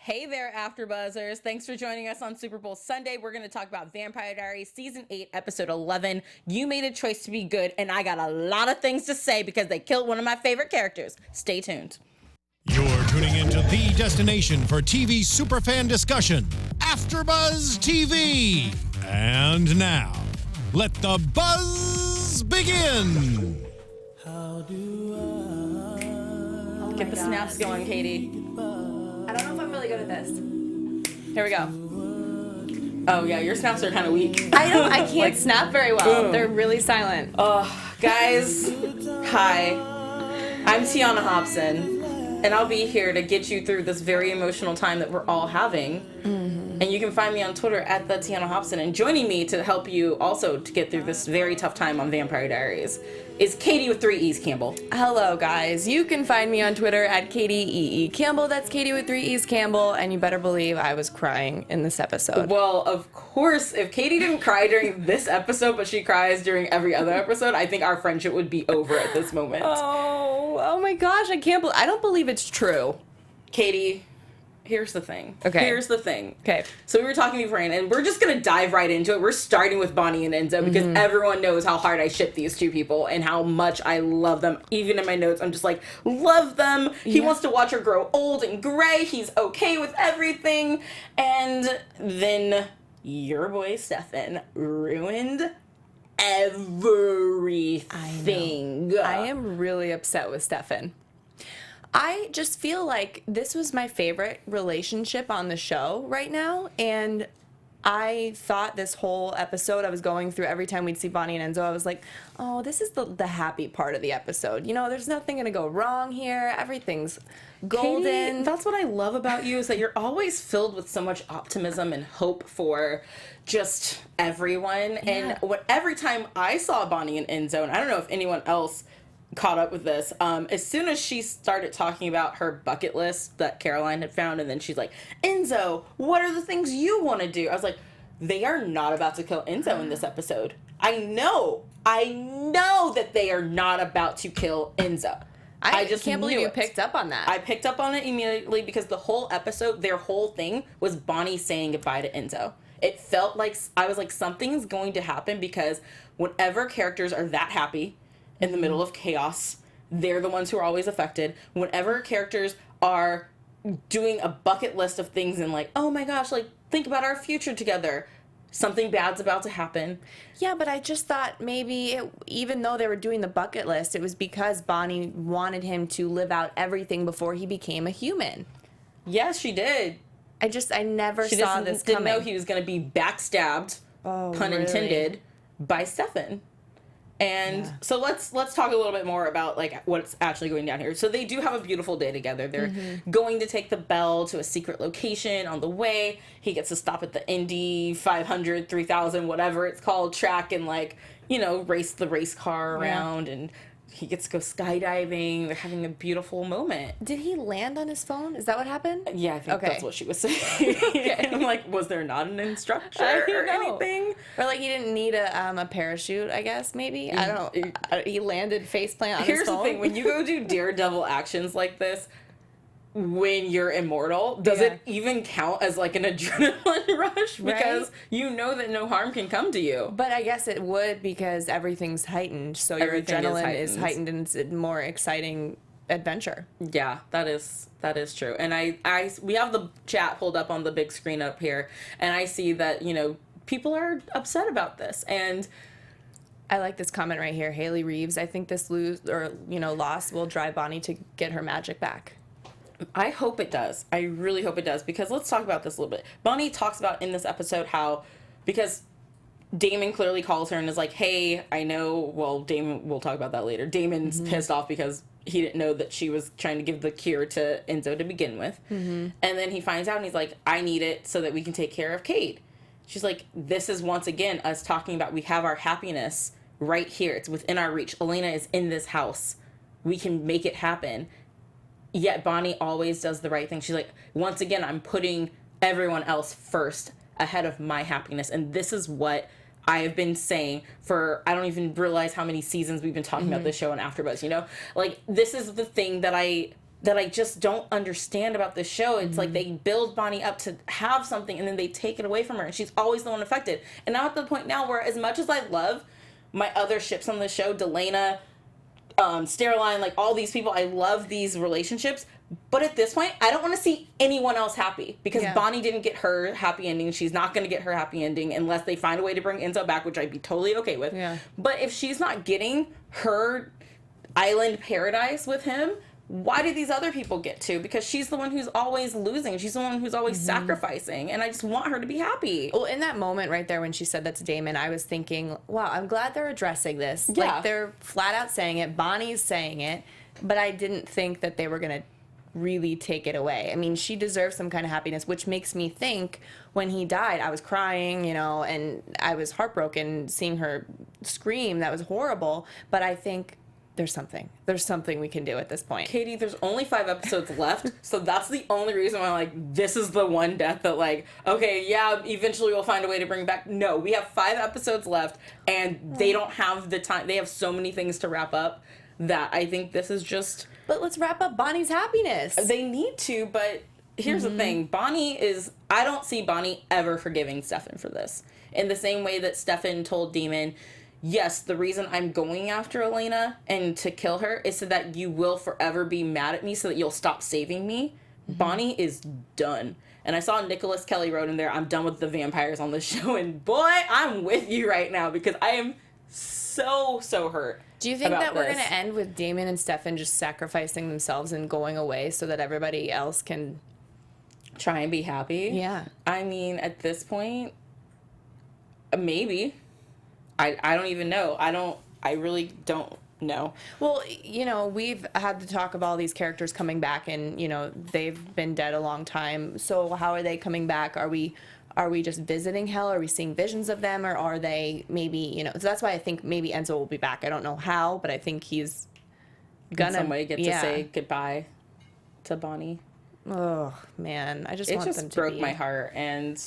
Hey there, AfterBuzzers. Thanks for joining us on Super Bowl Sunday. We're going to talk about Vampire Diaries Season 8, Episode 11. You made a choice to be good, and I got a lot of things to say because they killed one of my favorite characters. Stay tuned. You're tuning into the destination for TV superfan discussion, AfterBuzz TV. And now, let the buzz begin. Get the snaps going, Katie. I don't know if I'm really good at this. Here we go. Oh, yeah, your snaps are kind of weak. I can't snap very well. Boom. They're really silent. Guys, hi. I'm Tiona Hobson, and I'll be here to get you through this very emotional time that we're all having. Mm-hmm. And you can find me on Twitter at the Tiona Hobson. And joining me to help you also to get through this very tough time on Vampire Diaries is Katie with 3 E's Campbell. Hello, guys. You can find me on Twitter at Katie Campbell. That's Katie with 3 E's Campbell. And you better believe I was crying in this episode. Well, of course, if Katie didn't cry during this episode, but she cries during every other episode, I think our friendship would be over at this moment. Oh my gosh. I don't believe it's true. Katie, here's the thing. Okay. Here's the thing. Okay. So we were talking beforehand, and we're just going to dive right into it. We're starting with Bonnie and Enzo because everyone knows how hard I ship these two people and how much I love them. Even in my notes, I'm just like, love them. He wants to watch her grow old and gray. He's okay with everything. And then your boy Stefan ruined everything. I am really upset with Stefan. I just feel like this was my favorite relationship on the show right now, and I thought this whole episode, I was going through every time we'd see Bonnie and Enzo, I was like, oh, this is the happy part of the episode. You know, there's nothing going to go wrong here. Everything's golden. Katie, that's what I love about you, is that you're always filled with so much optimism and hope for just everyone. Yeah. And every time I saw Bonnie and Enzo, and I don't know if anyone else caught up with this, as soon as she started talking about her bucket list that Caroline had found, and then she's like, Enzo, what are the things you want to do? I was like, they are not about to kill Enzo in this episode. I know that they are not about to kill Enzo. I just can't believe you picked up on that. I picked up on it immediately because the whole episode, their whole thing was Bonnie saying goodbye to Enzo. It felt like, I was like, something's going to happen, because whenever characters are that happy in the middle of chaos, they're the ones who are always affected. Whenever characters are doing a bucket list of things and like, oh my gosh, like, think about our future together, something bad's about to happen. Yeah, but I just thought maybe even though they were doing the bucket list, it was because Bonnie wanted him to live out everything before he became a human. Yes, she did. I never saw this coming. Didn't know he was going to be backstabbed, pun intended, by Stefan. And so let's talk a little bit more about like what's actually going down here. So they do have a beautiful day together. They're going to take the Belle to a secret location. On the way, he gets to stop at the Indy 500, 3000, whatever it's called, track, and like, you know, race the race car around, and he gets to go skydiving. They're having a beautiful moment. Did he land on his phone? Is that what happened? Yeah, I think that's what she was saying. Okay. I'm like, was there not an instructor or anything? Or like he didn't need a parachute, I guess, maybe? I don't know. He landed faceplant on his phone. Here's the thing. When you go do daredevil actions like this, when you're immortal, does it even count as like an adrenaline rush? Because you know that no harm can come to you. But I guess it would, because everything's heightened, so your adrenaline is heightened and it's a more exciting adventure. Yeah, that is true. And we have the chat pulled up on the big screen up here, and I see that, you know, people are upset about this. And I like this comment right here. Haley Reeves, I think this loss will drive Bonnie to get her magic back. I hope it does. I really hope it does, because let's talk about this a little bit. Bonnie talks about in this episode how, because Damon clearly calls her and is like, hey, I know, well, Damon, we'll talk about that later. Damon's pissed off because he didn't know that she was trying to give the cure to Enzo to begin with. And then he finds out and he's like, I need it so that we can take care of Cade. She's like, this is once again us talking about, we have our happiness right here. It's within our reach. Elena is in this house. We can make it happen. Yet Bonnie always does the right thing. She's like, once again, I'm putting everyone else first ahead of my happiness. And this is what I have been saying for, I don't even realize how many seasons we've been talking about this show on AfterBuzz, you know? Like, this is the thing that I that I just don't understand about this show. It's like they build Bonnie up to have something and then they take it away from her, and she's always the one affected. And I'm at the point now where, as much as I love my other ships on the show, Delana, Stereline, like all these people, I love these relationships. But at this point, I don't want to see anyone else happy, because Bonnie didn't get her happy ending. She's not going to get her happy ending unless they find a way to bring Enzo back, which I'd be totally okay with. Yeah. But if she's not getting her island paradise with him, why do these other people get to? Because she's the one who's always losing. She's the one who's always sacrificing. And I just want her to be happy. Well, in that moment right there when she said that to Damon, I was thinking, wow, I'm glad they're addressing this. Yeah. Like, they're flat out saying it. Bonnie's saying it. But I didn't think that they were going to really take it away. I mean, she deserves some kind of happiness, which makes me think when he died, I was crying, you know, and I was heartbroken seeing her scream. That was horrible. But I think there's something we can do at this point. Katie, there's only 5 episodes left, so that's the only reason why, like, this is the one death that, like, okay, yeah, eventually we'll find a way to bring back. No, we have 5 episodes left, and they don't have the time. They have so many things to wrap up that I think this is just... But let's wrap up Bonnie's happiness. They need to, but here's the thing. Bonnie is... I don't see Bonnie ever forgiving Stefan for this. In the same way that Stefan told Damon, yes, the reason I'm going after Elena and to kill her is so that you will forever be mad at me, so that you'll stop saving me. Bonnie is done. And I saw Nicholas Kelly wrote in there, I'm done with the vampires on this show. And boy, I'm with you right now, because I am so hurt. Do you think that we're going to end with Damon and Stefan just sacrificing themselves and going away so that everybody else can try and be happy? Yeah. I mean, at this point, maybe. I don't even know. I really don't know. Well, you know, we've had to talk about all these characters coming back, and, you know, they've been dead a long time. So how are they coming back? Are we just visiting hell? Are we seeing visions of them? Or are they maybe, you know, so that's why I think maybe Enzo will be back. I don't know how, but I think he's gonna in some way get to say goodbye to Bonnie. Oh, man. I just want them to be. It just broke my heart. And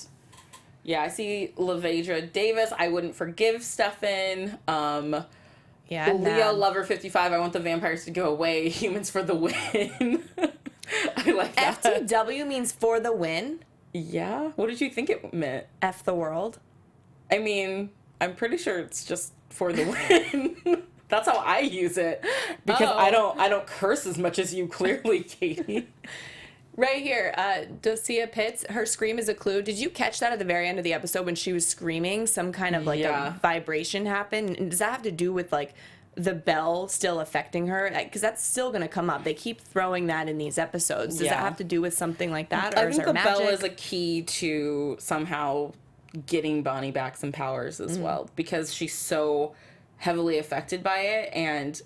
yeah, I see Lavedra Davis. I wouldn't forgive Stefan. Yeah, Leo Lover 55. I want the vampires to go away. Humans for the win. I like that. FTW means for the win. Yeah. What did you think it meant? F the world. I mean, I'm pretty sure it's just for the win. That's how I use it, because I don't curse as much as you, clearly, Katie. Right here, Dosia Pitts, her scream is a clue. Did you catch that at the very end of the episode when she was screaming? Some kind of, like, a vibration happened? And does that have to do with, like, the bell still affecting her? Because that's still going to come up. They keep throwing that in these episodes. Does that have to do with something like that? Or I think is there magic? The bell is a key to somehow getting Bonnie back some powers as well, because she's so heavily affected by it, and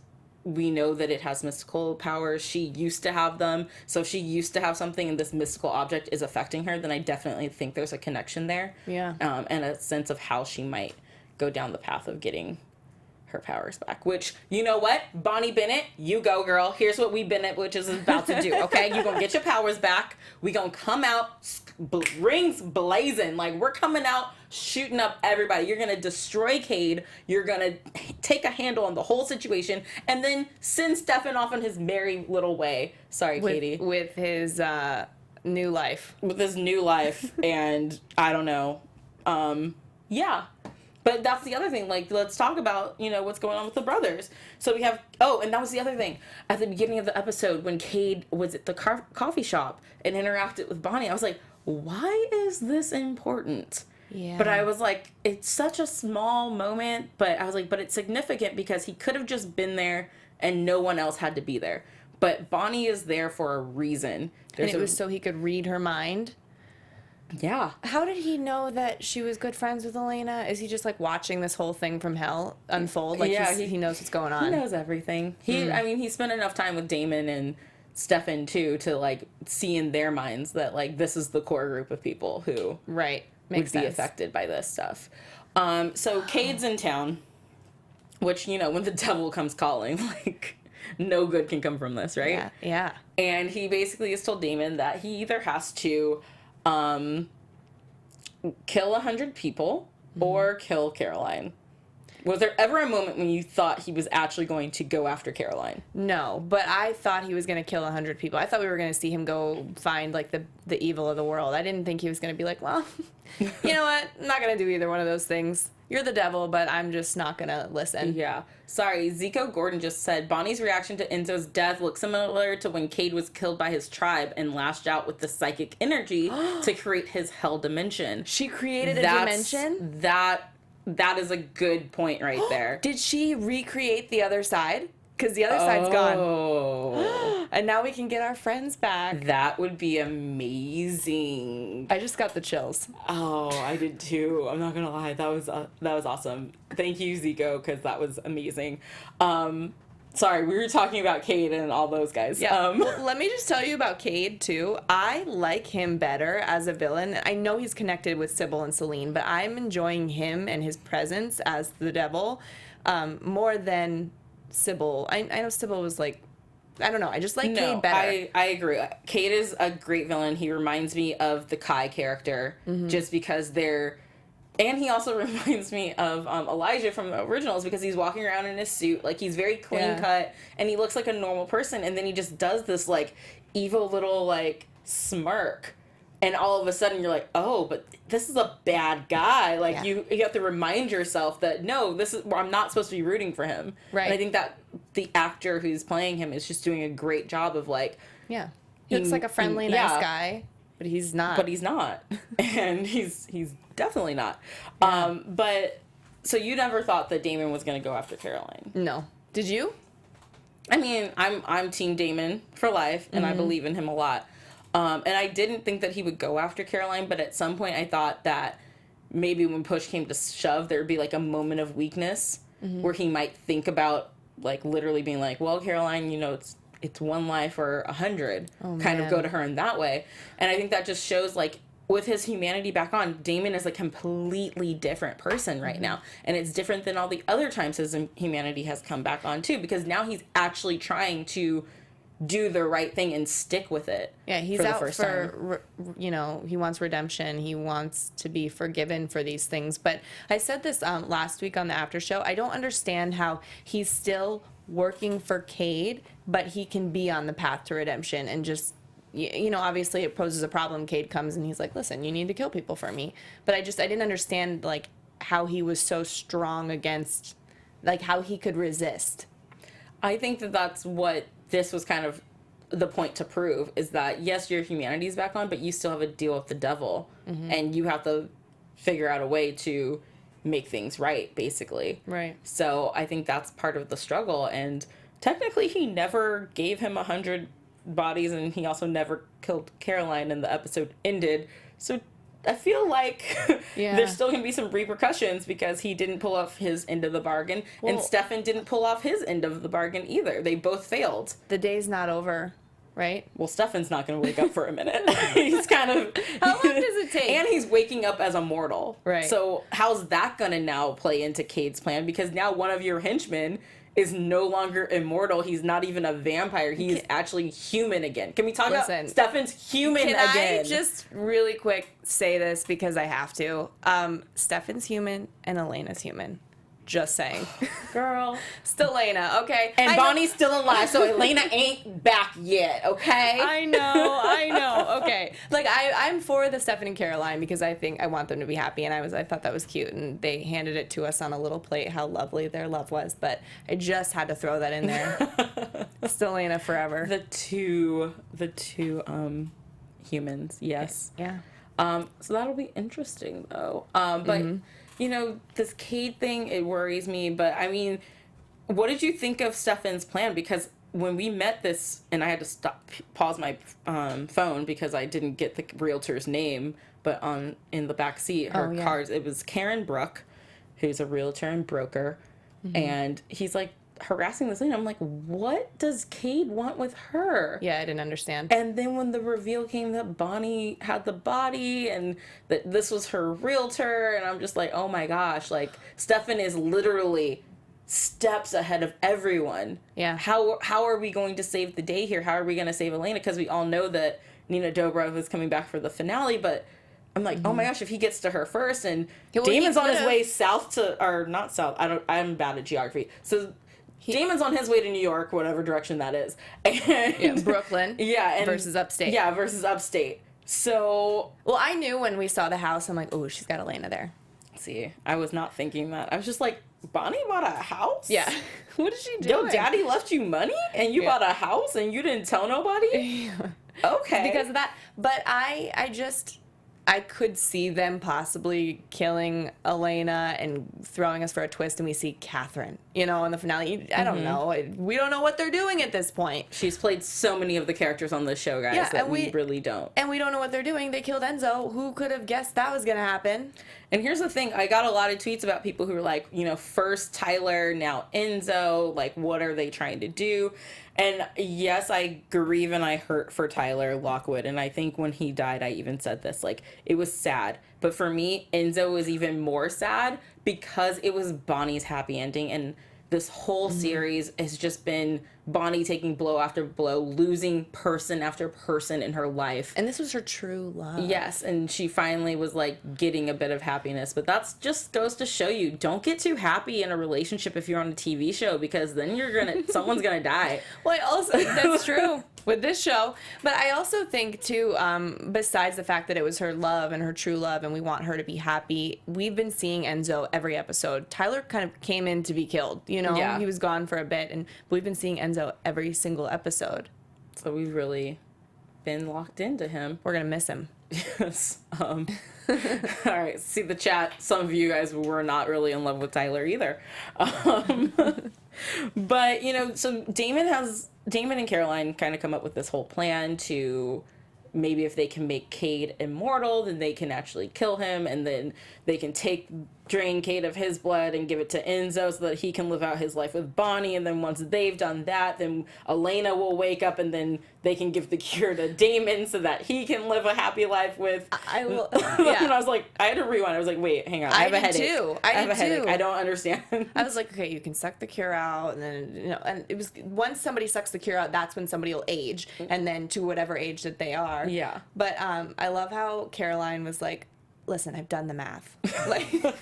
we know that it has mystical powers. She used to have them. So if she used to have something and this mystical object is affecting her, then I definitely think there's a connection there. Yeah. And a sense of how she might go down the path of getting her powers back. Which, you know what? Bonnie Bennett, you go, girl. Here's what we Bennett, which is about to do, okay? You're going to get your powers back. We going to come out, rings blazing. Like, we're coming out, shooting up everybody. You're going to destroy Cade. You're going to take a handle on the whole situation, and then send Stefan off in his merry little way. Sorry, Katie. With his new life. With his new life, and I don't know. Yeah. But that's the other thing. Like, let's talk about, you know, what's going on with the brothers. So we have... Oh, and that was the other thing. At the beginning of the episode, when Cade was at the coffee shop and interacted with Bonnie, I was like, why is this important? Yeah. But I was like, it's such a small moment. But I was like, but it's significant because he could have just been there and no one else had to be there. But Bonnie is there for a reason. And it was so he could read her mind? Yeah. How did he know that she was good friends with Elena? Is he just, like, watching this whole thing from hell unfold? Like, yeah, he knows what's going on. He knows everything. I mean, he spent enough time with Damon and Stefan, too, to, like, see in their minds that, like, this is the core group of people who would be affected by this stuff. So Cade's in town, which, you know, when the devil comes calling, like, no good can come from this, right? Yeah. And he basically has told Damon that he either has to kill 100 people or kill Caroline. Was there ever a moment when you thought he was actually going to go after Caroline? No, but I thought he was going to kill 100 people. I thought we were going to see him go find, like, the evil of the world. I didn't think he was going to be like, well, you know what? I'm not going to do either one of those things. You're the devil, but I'm just not going to listen. Yeah. Sorry, Zico Gordon just said, Bonnie's reaction to Enzo's death looks similar to when Cade was killed by his tribe and lashed out with the psychic energy to create his hell dimension. She created a dimension? That is a good point right there. Did she recreate the other side? Because the other side's gone. And now we can get our friends back. That would be amazing. I just got the chills. Oh, I did too. I'm not gonna lie. That was awesome. Thank you, Zico, because that was amazing. Sorry, we were talking about Cade and all those guys. Yeah. Well, let me just tell you about Cade, too. I like him better as a villain. I know he's connected with Sybil and Celine, but I'm enjoying him and his presence as the devil more than Sybil. I know Sybil was like, I don't know. I just like Cade better. I agree. Cade is a great villain. He reminds me of the Kai character just because they're... And he also reminds me of Elijah from the originals because he's walking around in his suit. Like, he's very clean cut and he looks like a normal person. And then he just does this, like, evil little, like, smirk. And all of a sudden you're like, oh, but this is a bad guy. Like, you have to remind yourself that, no, I'm not supposed to be rooting for him. Right. And I think that the actor who's playing him is just doing a great job of, like... Yeah. He looks like a friendly, nice guy. But he's not. And he's definitely not. Yeah. But so you never thought that Damon was going to go after Caroline? No. Did you? I mean, I'm Team Damon for life, and I believe in him a lot. And I didn't think that he would go after Caroline, but at some point I thought that maybe when push came to shove, there'd be like a moment of weakness where he might think about like literally being like, well, Caroline, you know, it's one life or 100, kind of go to her in that way. And I think that just shows, like, with his humanity back on, Damon is a completely different person right now. And it's different than all the other times his humanity has come back on, too, because now he's actually trying to do the right thing and stick with it. Yeah, he's out for, you know, he wants redemption. He wants to be forgiven for these things. But I said this last week on the after show. I don't understand how he's still working for Cade, but he can be on the path to redemption and just, you know, obviously it poses a problem. Cade comes and he's like, listen, you need to kill people for me. But I didn't understand, like, how he was so strong against, like, how he could resist. I think that that's what this was kind of the point to prove, is that, yes, your humanity's back on, but you still have a deal with the devil. And you have to figure out a way to make things right, basically. Right. So I think that's part of the struggle. And technically he never gave him 100 bodies, and he also never killed Caroline, and the episode ended. So I feel like there's still going to be some repercussions because he didn't pull off his end of the bargain, and Stefan didn't pull off his end of the bargain either. They both failed. The day's not over, right? Well, Stefan's not going to wake up for a minute. He's kind of... How long does it take? And he's waking up as a mortal. Right. So how's that going to now play into Cade's plan? Because now one of your henchmen is no longer immortal. He's not even a vampire. He's actually human again. Can we talk about Stefan's human again? Can I just really quick say this because I have to? Stefan's human and Elena's human. Just saying. Girl. Still Elena, okay? And Bonnie's still alive, so Elena ain't back yet, okay? I know. Okay. Like, I'm for the Stefan and Caroline because I think I want them to be happy, and I thought that was cute, and they handed it to us on a little plate, how lovely their love was, but I just had to throw that in there. Still Elena forever. The two humans, yes. Yeah. So that'll be interesting, though. But... You know, this Cade thing, it worries me. But, I mean, what did you think of Stefan's plan? Because when we met this, and I had to pause my phone because I didn't get the realtor's name, but in the back seat, her cards, it was Karen Brook, who's a realtor and broker. And he's, like, harassing this lady. I'm like, what does Cade want with her? Yeah, I didn't understand. And then when the reveal came that Bonnie had the body and that this was her realtor, and I'm just like, oh my gosh, like, Stefan is literally steps ahead of everyone. Yeah. How are we going to save the day here? How are we going to save Elena? Because we all know that Nina Dobrev is coming back for the finale, but I'm like, oh my gosh, if he gets to her first, and Well, Damon's he on his could've. way south to, or not south, I'm bad at geography. So Damon's on his way to New York, whatever direction that is. And Brooklyn. yeah, versus upstate. Yeah, versus upstate. So, Well, I knew when we saw the house, I'm like, oh, she's got Elena there. see, I was not thinking that. I was just like, Bonnie bought a house? Yeah. What is she doing? Yo, daddy left you money and you Yeah. bought a house and you didn't tell nobody? Okay. Because of that. But I could see them possibly killing Elena and throwing us for a twist, and we see Catherine, in the finale. I don't know. We don't know what they're doing at this point. She's played so many of the characters on this show, guys, Yeah, that and we we- really don't. And we don't know what they're doing. They killed Enzo. Who could have guessed that was going to happen? And here's the thing. I got a lot of tweets about people who were like, first Tyler, now Enzo. Like, what are they trying to do? And yes, I grieve and I hurt for Tyler Lockwood. And I think when he died, I even said this. Like, it was sad. But for me, Enzo was even more sad because it was Bonnie's happy ending. And this whole series has just been Bonnie taking blow after blow, losing person after person in her life. And this was her true love. Yes, and she finally was like getting a bit of happiness, but that's just goes to show you, don't get too happy in a relationship if you're on a TV show, because then someone's gonna die. Well, that's true with this show. But I also think too, besides the fact that it was her love and her true love, and we want her to be happy, we've been seeing Enzo every episode. Tyler kind of came in to be killed, Yeah. He was gone for a bit, and we've been seeing Enzo every single episode. So we've really been locked into him. We're gonna miss him. Yes. All right. See the chat. Some of you guys were not really in love with Tyler either. But so Damon and Caroline kind of come up with this whole plan to maybe if they can make Cade immortal, then they can actually kill him, and then they can drain Cade of his blood and give it to Enzo so that he can live out his life with Bonnie. And then once they've done that, then Elena will wake up, and then they can give the cure to Damon so that he can live a happy life with. Yeah. And I was like, I had to rewind. I was like, wait, hang on. I have a did headache. too. I have did a headache. too. I don't understand. I was like, okay, you can suck the cure out, and then and it was once somebody sucks the cure out, that's when somebody will age, and then to whatever age that they are. Yeah. But I love how Caroline was like, "Listen, I've done the math." Like, it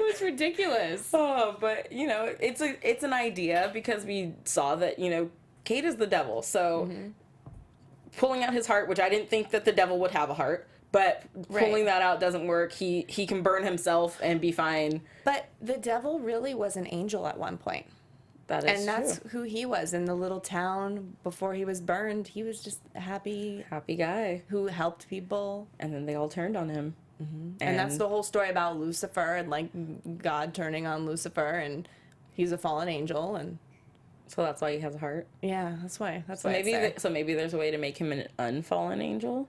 was ridiculous. Oh, but it's an idea because we saw that Cade is the devil, so pulling out his heart, which I didn't think that the devil would have a heart. But pulling that out doesn't work. He can burn himself and be fine. But the devil really was an angel at one point. That is And that's true. who he was in the little town before he was burned. He was just a happy guy. who helped people. And then they all turned on him. And that's the whole story about Lucifer and like God turning on Lucifer, and he's a fallen angel, and So that's why he has a heart. yeah, that's why. That's So why. maybe there's a way to make him an unfallen angel.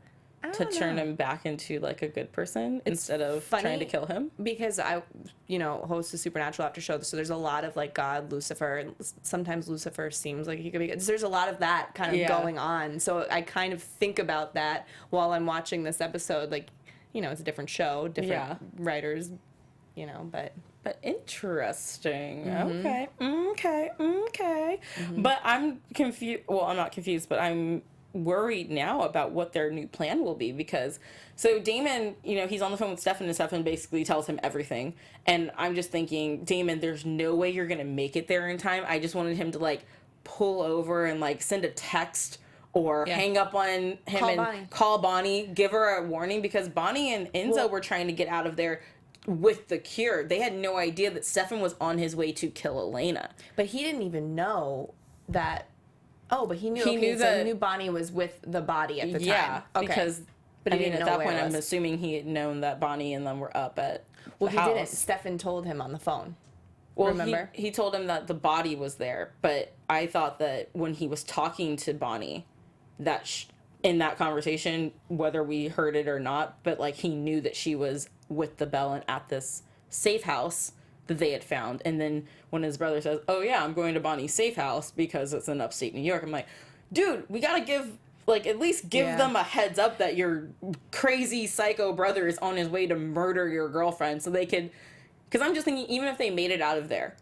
To don't turn know. him back into like a good person instead of funny trying to kill him. Because I, host a supernatural after show, so there's a lot of like God, Lucifer, and sometimes Lucifer seems like he could be good. So there's a lot of that kind of going on. So I kind of think about that while I'm watching this episode. Like, it's a different show, different writers, but. But interesting. Okay. But I'm confused. Well, I'm not confused, but I'm worried now about what their new plan will be, because so Damon, he's on the phone with Stefan, and Stefan basically tells him everything. And I'm just thinking, Damon, there's no way you're going to make it there in time. I just wanted him to like pull over and like send a text or hang up on him call Bonnie, give her a warning, because Bonnie and Enzo were trying to get out of there with the cure. They had no idea that Stefan was on his way to kill Elena. But he didn't even know that. Oh, but he knew. He knew that he knew Bonnie was with the body at the time. Yeah, Okay. because But I he mean, didn't at know that where point, it I'm was. assuming he had known that Bonnie and them were up at Well, the he didn't. house. Stefan told him on the phone. Well, remember? he told him that the body was there, but I thought that when he was talking to Bonnie, that in that conversation, whether we heard it or not, but like he knew that she was with the Bell and at this safe house that they had found. And then when his brother says, "Oh yeah, I'm going to Bonnie's safe house because it's in upstate New York," I'm like, dude, we gotta at least give them a heads up that your crazy psycho brother is on his way to murder your girlfriend, so they could. Because I'm just thinking, even if they made it out of there,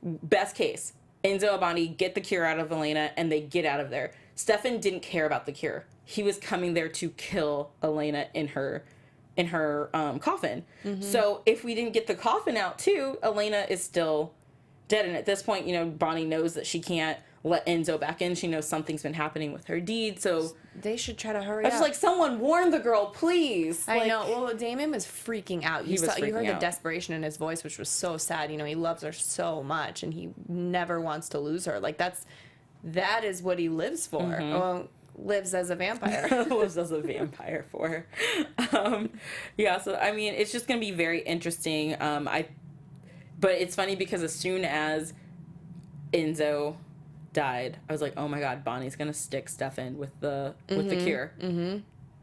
best case, Enzo and Bonnie get the cure out of Elena and they get out of there. Stefan didn't care about the cure. He was coming there to kill Elena in her coffin. So if we didn't get the coffin out too, Elena is still dead. And at this point, you know, Bonnie knows that she can't let Enzo back in. She knows something's been happening with her deed. So they should try to hurry I up. was just like, someone warn the girl, please. I know. Well, Damon was freaking out. You heard the out. desperation in his voice, which was so sad. You know, he loves her so much, and he never wants to lose her. Like that is what he lives for. Well, lives as a vampire. Lives as a vampire for her. Yeah. So I mean, it's just gonna be very interesting. But it's funny because as soon as Enzo died, I was like, oh my god, Bonnie's gonna stick Stefan with the cure.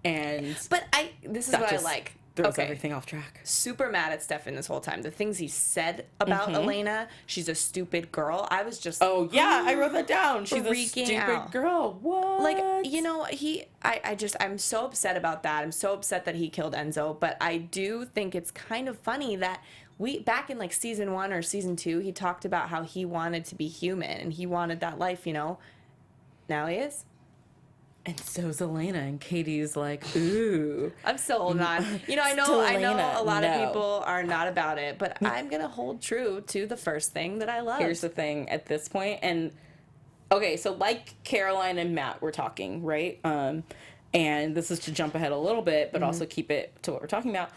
And but this is what I like. Throws everything off track. Super mad at Stefan this whole time. The things he said about Elena, she's a stupid girl. I was just I wrote that down. She's a stupid out. Girl. What? Like, you know, I'm so upset about that. I'm so upset that he killed Enzo, but I do think it's kind of funny that back in like season 1 or season 2, he talked about how he wanted to be human and he wanted that life, you know. Now he is. And so's Elena, and Katie's like, ooh. I'm still holding on. You know, I know a lot of people are not about it, but I'm gonna hold true to the first thing that I love. Here's the thing at this point, and okay, so like Caroline and Matt were talking, right? And this is to jump ahead a little bit, but also keep it to what we're talking about.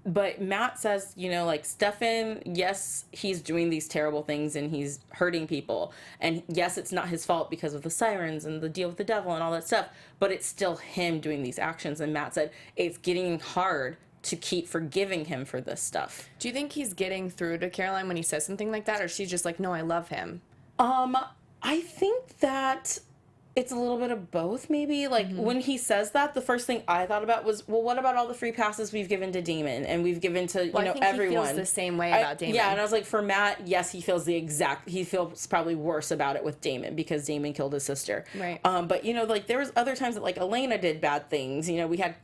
But Matt says, you know, like, Stefan, yes, he's doing these terrible things and he's hurting people. And yes, it's not his fault because of the sirens and the deal with the devil and all that stuff, but it's still him doing these actions. And Matt said, it's getting hard to keep forgiving him for this stuff. Do you think he's getting through to Caroline when he says something like that? Or she's just like, no, I love him? I think that it's a little bit of both, maybe. Like, when he says that, the first thing I thought about was, well, what about all the free passes we've given to Damon and we've given to, you know, I think everyone? He feels the same way about Damon. Yeah, and I was like, for Matt, yes, he feels he feels probably worse about it with Damon because Damon killed his sister. Right. But, you know, like, there was other times that, like, Elena did bad things. You know, we had,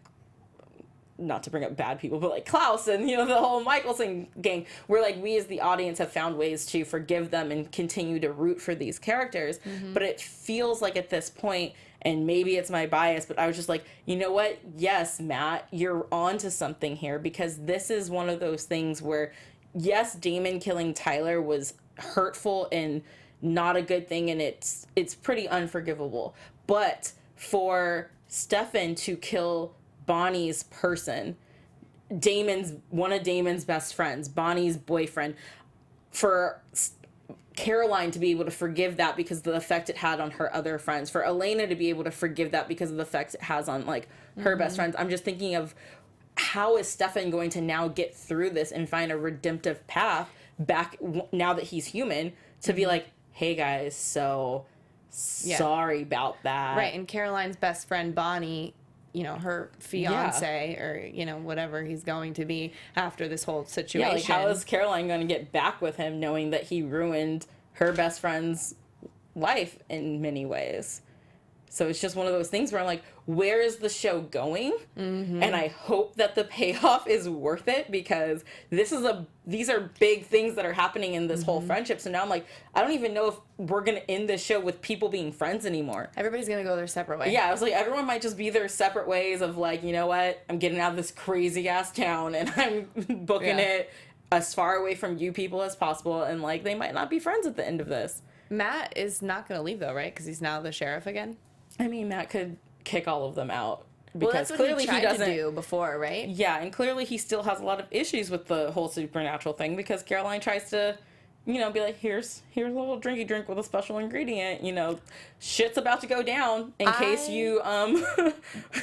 not to bring up bad people, but like Klaus and, you know, the whole Michelson gang, where like we as the audience have found ways to forgive them and continue to root for these characters. But it feels like at this point, and maybe it's my bias, but I was just like, you know what? Yes, Matt, you're onto something here, because this is one of those things where, yes, Damon killing Tyler was hurtful and not a good thing, and it's pretty unforgivable. But for Stefan to kill Bonnie's person, one of Damon's best friends, Bonnie's boyfriend, for Caroline to be able to forgive that because of the effect it had on her other friends, for Elena to be able to forgive that because of the effect it has on like her best friends. I'm just thinking of, how is Stefan going to now get through this and find a redemptive path back now that he's human to be like, hey guys, so sorry about that. Right. And Caroline's best friend Bonnie, you know, her fiance or, you know, whatever he's going to be after this whole situation. Yeah, like, how is Caroline going to get back with him knowing that he ruined her best friend's life in many ways? So it's just one of those things where I'm like, where is the show going? And I hope that the payoff is worth it, because these are big things that are happening in this whole friendship. So now I'm like, I don't even know if we're going to end this show with people being friends anymore. Everybody's going to go their separate way. Yeah, I was like, everyone might just be their separate ways of like, you know what? I'm getting out of this crazy ass town and I'm booking it as far away from you people as possible. And like, they might not be friends at the end of this. Matt is not going to leave though, right? Because he's now the sheriff again. I mean, Matt could kick all of them out, because well, that's what clearly he tried doesn't to do before, right? Yeah, and clearly he still has a lot of issues with the whole supernatural thing, because Caroline tries to, you know, be like, here's a little drinky drink with a special ingredient. You know, shit's about to go down in case you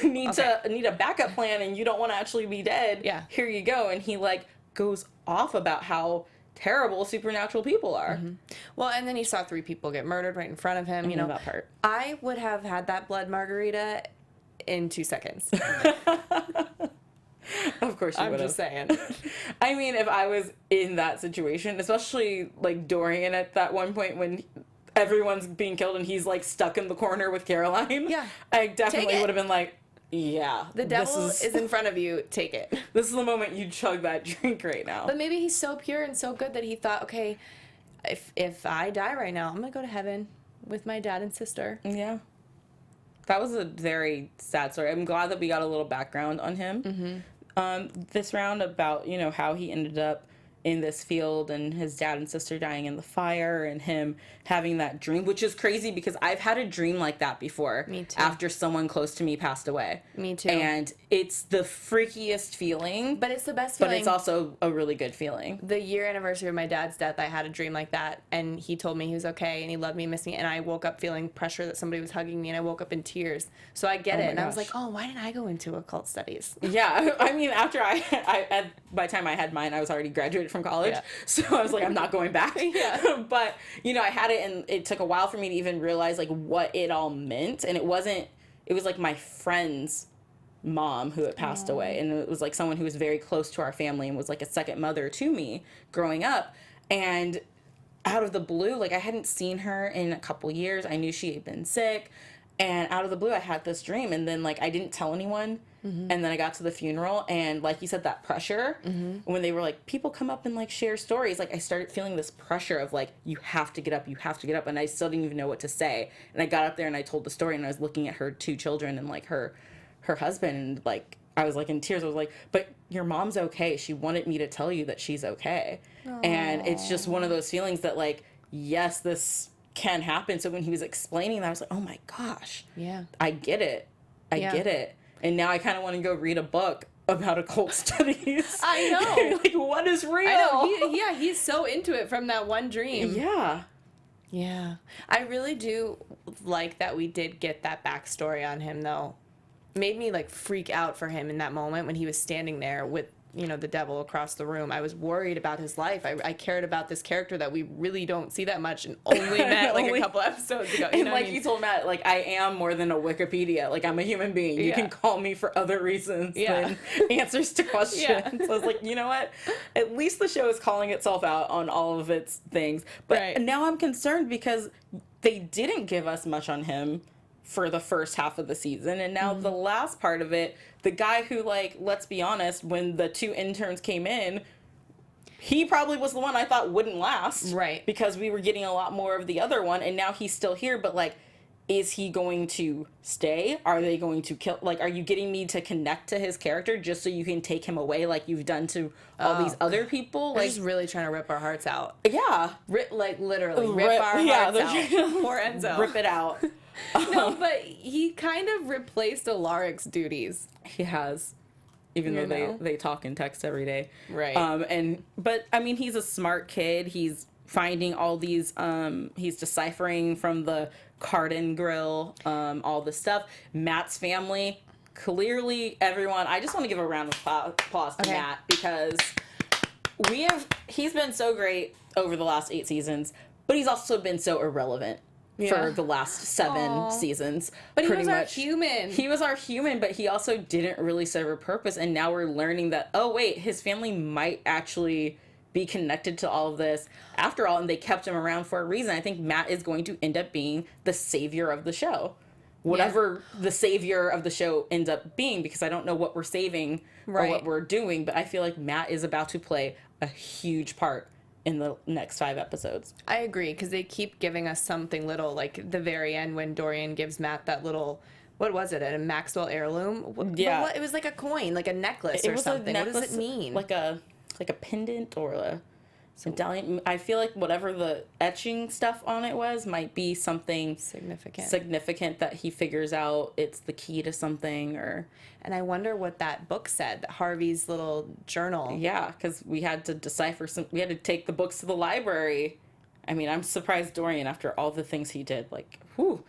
need a backup plan and you don't want to actually be dead. Yeah, here you go. And he like goes off about how terrible supernatural people are. Well, and then he saw 3 people get murdered right in front of him. You know that part. I would have had that blood margarita in 2 seconds. Of course you would have. I'm just saying. I mean, if I was in that situation, especially like Dorian at that one point when everyone's being killed and he's like stuck in the corner with Caroline, I definitely would have been like, yeah. The devil is in front of you. Take it. This is the moment you chug that drink right now. But maybe he's so pure and so good that he thought, okay, if I die right now, I'm going to go to heaven with my dad and sister. Yeah. That was a very sad story. I'm glad that we got a little background on him this round about, you know, how he ended up in this field and his dad and sister dying in the fire and him having that dream, which is crazy because I've had a dream like that before. Me too. After someone close to me passed away. Me too. And it's the freakiest feeling. But it's the best feeling. But it's also a really good feeling. The year anniversary of my dad's death, I had a dream like that, and he told me he was okay, and he loved me, missed me, and I woke up feeling pressure that somebody was hugging me, and I woke up in tears. So I get it, and I was like, oh, why didn't I go into occult studies? Yeah, I mean, after by the time I had mine, I was already graduated from college, so I was like, I'm not going back. But, you know, I had it, and it took a while for me to even realize, like, what it all meant, and it was like my friend's mom who had passed away, and it was like someone who was very close to our family and was like a second mother to me growing up. And out of the blue, like, I hadn't seen her in a couple years. I knew she had been sick, and out of the blue I had this dream, and then, like, I didn't tell anyone. And then I got to the funeral, and like you said, that pressure, when they were like, people come up and like share stories, like I started feeling this pressure of like, you have to get up, and I still didn't even know what to say. And I got up there and I told the story, and I was looking at her 2 children and like her husband, and like I was like in tears. I was like, but your mom's okay. She wanted me to tell you that she's okay. Aww. And it's just one of those feelings that like, yes, this can happen. So when he was explaining that, I was like, oh my gosh, I get it. I get it. And now I kind of want to go read a book about occult studies. I know. Like, what is real? I know. He's so into it from that one dream. Yeah. Yeah. I really do like that we did get that backstory on him, though. Made me, like, freak out for him in that moment when he was standing there with, you know, the devil across the room. I was worried about his life. I cared about this character that we really don't see that much and only met, like, a couple episodes ago. You and, know like, I mean? you told Matt, like, I am more than a Wikipedia. Like, I'm a human being. You can call me for other reasons than answers to questions. So I was like, you know what? At least the show is calling itself out on all of its things. But now I'm concerned because they didn't give us much on him for the first half of the season, and now the last part of it, the guy who, like, let's be honest, when the 2 interns came in, he probably was the one I thought wouldn't last, right? Because we were getting a lot more of the other one, and now he's still here, but like, is he going to stay? Are they going to kill? Like, are you getting me to connect to his character just so you can take him away like you've done to all these other people? They're Like, just really trying to rip our hearts out. Yeah. Like, literally, rip our hearts out. Poor Enzo. Rip it out. No, but he kind of replaced Alaric's duties. He has. Even though they talk and text every day. Right. But I mean, he's a smart kid. He's finding all these, he's deciphering from the Cardin grill, all this stuff. Matt's family, clearly everyone, I just want to give a round of applause to Matt, because he's been so great over the last 8 seasons, but he's also been so irrelevant. For the last 7 seasons. But he was our human. He was our human, but he also didn't really serve a purpose. And now we're learning that, oh, wait, his family might actually be connected to all of this after all. And they kept him around for a reason. I think Matt is going to end up being the savior of the show. Whatever the savior of the show ends up being, because I don't know what we're saving or what we're doing. But I feel like Matt is about to play a huge part in the next 5 episodes. I agree, because they keep giving us something little, like the very end when Dorian gives Matt that little, what was it, a Maxwell heirloom? Yeah. It was like a coin, like a necklace or something. What does it mean? Like a pendant or a medallion. I feel like whatever the etching stuff on it was might be something significant that he figures out it's the key to something. And I wonder what that book said, Harvey's little journal. Yeah, because we had to decipher we had to take the books to the library. I mean, I'm surprised Dorian, after all the things he did, like, whew,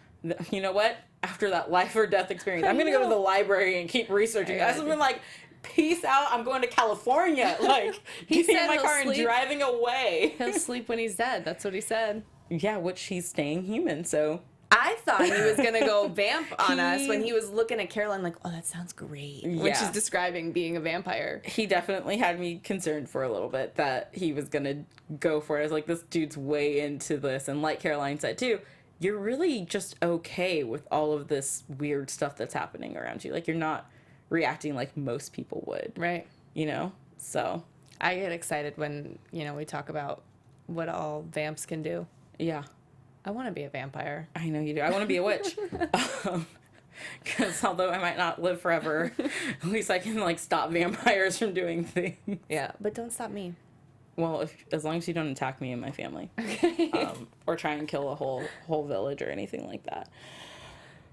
you know what? After that life or death experience, I'm going to go to the library and keep researching. I've been like, peace out, I'm going to California. Like, getting in my car and driving away. He'll sleep when he's dead. That's what he said. Yeah, which he's staying human, so. I thought he was going to go vamp on us when he was looking at Caroline like, oh, that sounds great. Yeah. When she's describing being a vampire. He definitely had me concerned for a little bit that he was going to go for it. I was like, this dude's way into this. And like Caroline said, too, you're really just okay with all of this weird stuff that's happening around you. Like, you're not reacting like most people would. Right. You know? So. I get excited when, we talk about what all vamps can do. Yeah. I want to be a vampire. I know you do. I want to be a witch. Because although I might not live forever, at least I can, like, stop vampires from doing things. Yeah, but don't stop me. Well, as long as you don't attack me and my family. Okay. Or try and kill a whole village or anything like that.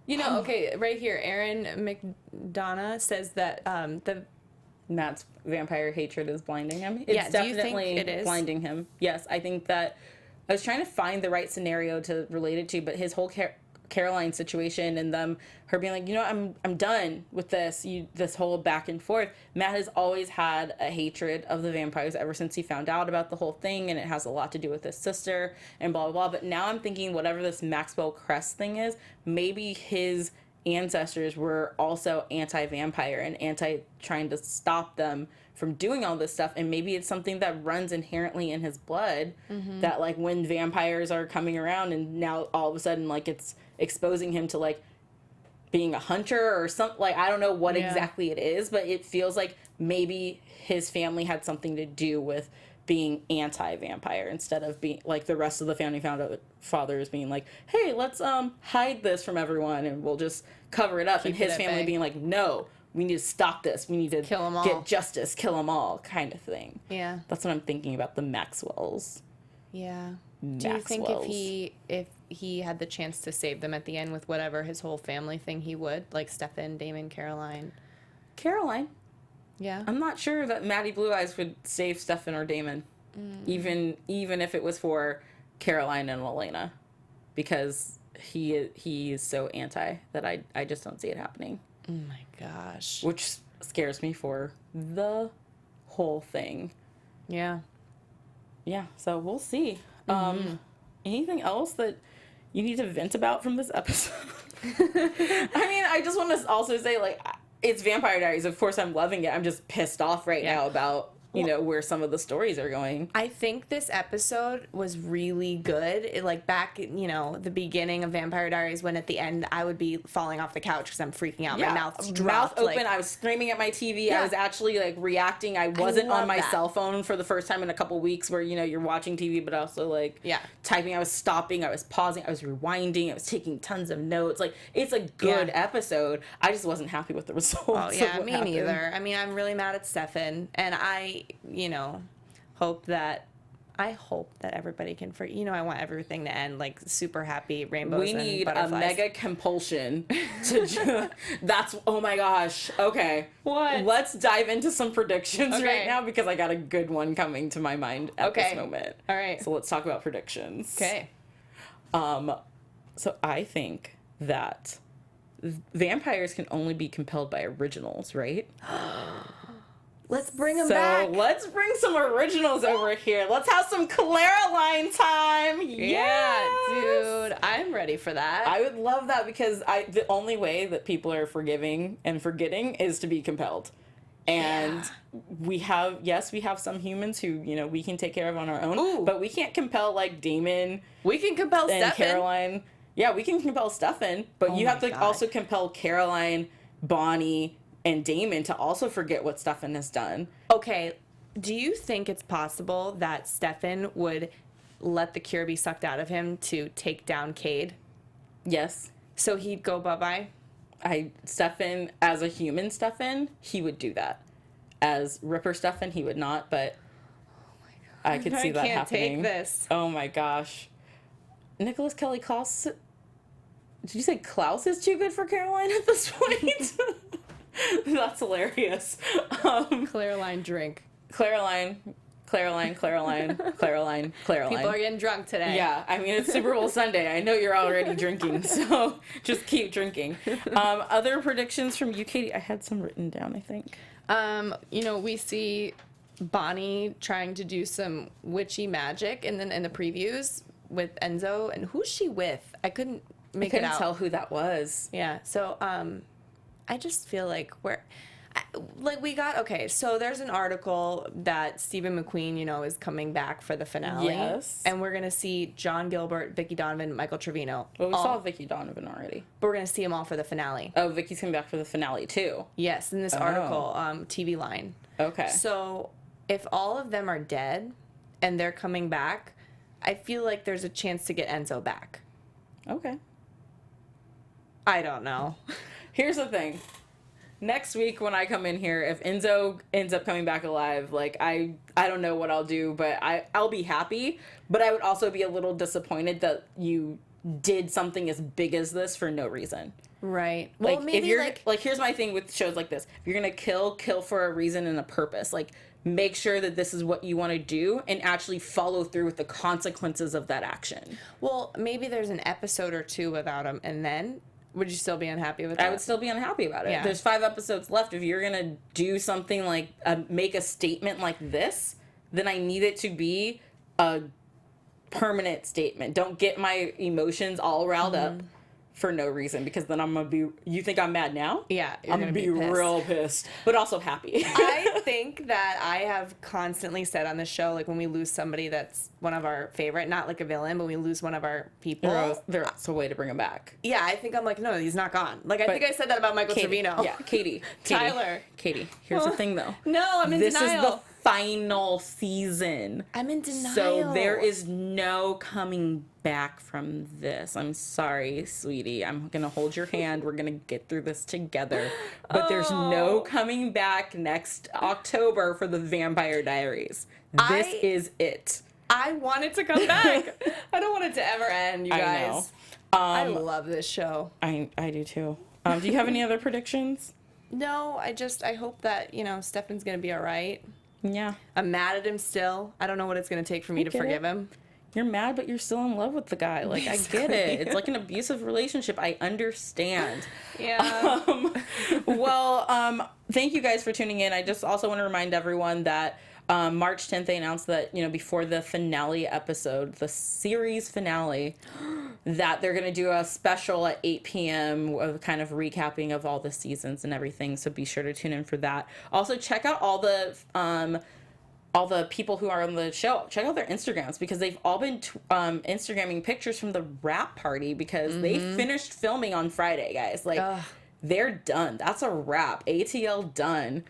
You know, okay, right here, Aaron McDonough says that Matt's vampire hatred is blinding him. Yeah, It's do you think definitely it is? blinding him. Yes, I think that I was trying to find the right scenario to relate it to, but his whole Caroline situation and her being like, you know, I'm done with this. This whole back and forth. Matt has always had a hatred of the vampires ever since he found out about the whole thing, and it has a lot to do with his sister and blah blah blah. But now I'm thinking whatever this Maxwell crest thing is, maybe his ancestors were also anti-vampire and trying to stop them from doing all this stuff, and maybe it's something that runs inherently in his blood, that like when vampires are coming around and now all of a sudden like it's exposing him to like being a hunter or something, like I don't know what exactly it is, but it feels like maybe his family had something to do with being anti-vampire instead of being like the rest of the founding fathers being like, hey, let's hide this from everyone and we'll just cover it up. Keep and his it at family bay. being like, no, we need to stop this. We need to Kill 'em all. get justice, kill them all, kind of thing. Yeah. That's what I'm thinking about the Maxwells. Yeah. Do you think if he had the chance to save them at the end with whatever his whole family thing, he would? Like Stefan, Damon, Caroline? Caroline. Yeah. I'm not sure that Maddie Blue Eyes would save Stefan or Damon, even if it was for Caroline and Elena, because he is so anti that I just don't see it happening. Oh my gosh. Which scares me for the whole thing. Yeah. Yeah, so we'll see. Anything else that you need to vent about from this episode? I mean, I just want to also say, like, it's Vampire Diaries. Of course, I'm loving it. I'm just pissed off right now about, you know, where some of the stories are going. I think this episode was really good. It, like, back, you know, the beginning of Vampire Diaries, when at the end I would be falling off the couch because I'm freaking out. My mouth's dropped. Mouth open. Like, I was screaming at my TV. Yeah. I was actually, like, reacting. I wasn't on love my that. cell phone for the first time in a couple weeks where, you know, you're watching TV, but also, like, typing. I was stopping. I was pausing. I was rewinding. I was taking tons of notes. Like, it's a good episode. I just wasn't happy with the results. oh, yeah, of what me happened. neither. I mean, I'm really mad at Stefan, and I, you know, hope that everybody can I want everything to end like super happy rainbows We and need butterflies. a mega compulsion to that's oh my gosh. Okay. What? Let's dive into some predictions Okay. right now because I got a good one coming to my mind at this moment. All right. So let's talk about predictions. Okay. So I think that vampires can only be compelled by originals, right? Let's bring them back. Let's bring some originals over here. Let's have some Caroline time. Yeah, Yes! dude. I'm ready for that. I would love that because the only way that people are forgiving and forgetting is to be compelled. And we have some humans who, you know, we can take care of on our own. Ooh. But we can't compel like Damon We can compel and Stefan. Caroline. Yeah, we can compel Stefan, but Oh you my have to God. also compel Caroline, Bonnie, and Damon to also forget what Stefan has done. Okay, do you think it's possible that Stefan would let the cure be sucked out of him to take down Cade? Yes. So he'd go bye-bye? Stefan, as a human Stefan, he would do that. As Ripper Stefan, he would not, but I could see that I can't happening. take this. Oh my gosh. Nicholas Kelly Klaus. Did you say Klaus is too good for Caroline at this point? That's hilarious. Caroline drink. Caroline. People are getting drunk today. Yeah, I mean, it's Super Bowl Sunday. I know you're already drinking, so just keep drinking. Other predictions from you, Katie? I had some written down, I think. You know, we see Bonnie trying to do some witchy magic, and then in the previews with Enzo, and who's she with? I couldn't make I it couldn't out. tell who that was. Yeah, so I just feel like so there's an article that Stephen McQueen, you know, is coming back for the finale. Yes. And we're going to see John Gilbert, Vicky Donovan, Michael Trevino. Well, we saw Vicky Donovan already. But we're going to see them all for the finale. Oh, Vicky's coming back for the finale, too. Yes, in this article, TV Line. Okay. So if all of them are dead and they're coming back, I feel like there's a chance to get Enzo back. Okay. I don't know. Here's the thing. Next week when I come in here, if Enzo ends up coming back alive, like I don't know what I'll do, but I'll be happy. But I would also be a little disappointed that you did something as big as this for no reason. Right. Well, Like maybe if you're like here's my thing with shows like this. If you're gonna kill for a reason and a purpose. Like make sure that this is what you want to do and actually follow through with the consequences of that action. Well, maybe there's an episode or two without him, and then would you still be unhappy with that? I would still be unhappy about it. Yeah. There's 5 episodes left. If you're gonna do something like make a statement like this, then I need it to be a permanent statement. Don't get my emotions all riled up for no reason, because then I'm gonna be. You think I'm mad now? Yeah, I'm gonna be pissed. real pissed, but also happy. I think that I have constantly said on the show, like when we lose somebody that's one of our favorite, not like a villain, but we lose one of our people. There's a way to bring him back. Yeah, I think I'm like, no, he's not gone. Like I think I said that about Michael Trevino. Yeah, Katie. Tyler. Katie. Here's the thing, though. No, I'm in this denial. This is the final season. I'm in denial. So there is no coming back from this. I'm sorry, sweetie. I'm gonna hold your hand. We're gonna get through this together. But there's no coming back next October for the Vampire Diaries. This is it. I want it to come back. I don't want it to ever end, you guys. I know. I love this show. I do too. Do you have any other predictions? No, I hope that, Stefan's going to be all right. Yeah. I'm mad at him still. I don't know what it's going to take for me to get forgive it. him. You're mad, but you're still in love with the guy. Like, I get it. It's like an abusive relationship. I understand. Yeah. Thank you guys for tuning in. I just also want to remind everyone that March 10th, they announced that, before the finale episode, the series finale, that they're going to do a special at 8 p.m. of kind of recapping of all the seasons and everything. So be sure to tune in for that. Also, check out all the people who are on the show. Check out their Instagrams, because they've all been Instagramming pictures from the wrap party, because they finished filming on Friday, guys. Like, they're done. That's a wrap. ATL done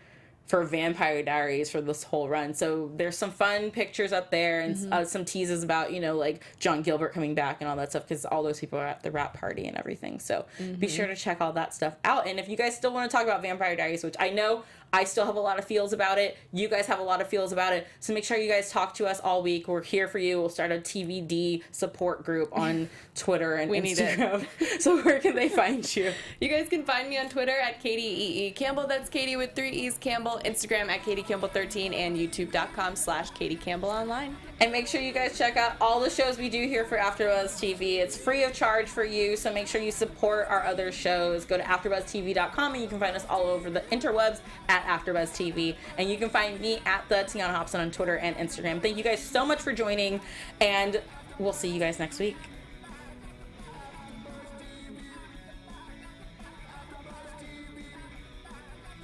for Vampire Diaries for this whole run. So there's some fun pictures up there, and some teases about, like John Gilbert coming back and all that stuff, because all those people are at the wrap party and everything. So be sure to check all that stuff out. And if you guys still want to talk about Vampire Diaries, which I know I still have a lot of feels about it, you guys have a lot of feels about it, so make sure you guys talk to us all week. We're here for you. We'll start a TVD support group on Twitter and Instagram. So where can they find you? You guys can find me on Twitter at Katie Campbell. That's Katie with 3 E's Campbell. Instagram at KatieCampbell13 and YouTube.com/KatieCampbellOnline. And make sure you guys check out all the shows we do here for AfterBuzz TV. It's free of charge for you, so make sure you support our other shows. Go to AfterBuzzTV.com, and you can find us all over the interwebs at AfterBuzz TV. And you can find me at the Tiona Hobson on Twitter and Instagram. Thank you guys so much for joining, and we'll see you guys next week.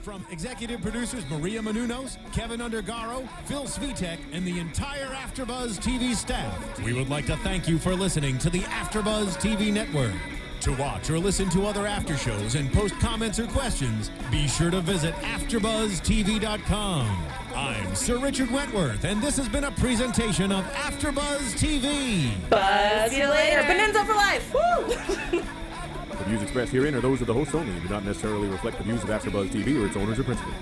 From executive producers Maria Menounos, Kevin Undergaro, Phil Svitek, and the entire AfterBuzz TV staff, we would like to thank you for listening to the AfterBuzz TV network. To watch or listen to other after shows and post comments or questions, be sure to visit AfterBuzzTV.com. I'm Sir Richard Wentworth, and this has been a presentation of AfterBuzz TV. Buzz you later. Bonanza for life. Woo! The views expressed herein are those of the hosts only and do not necessarily reflect the views of AfterBuzz TV or its owners or principals.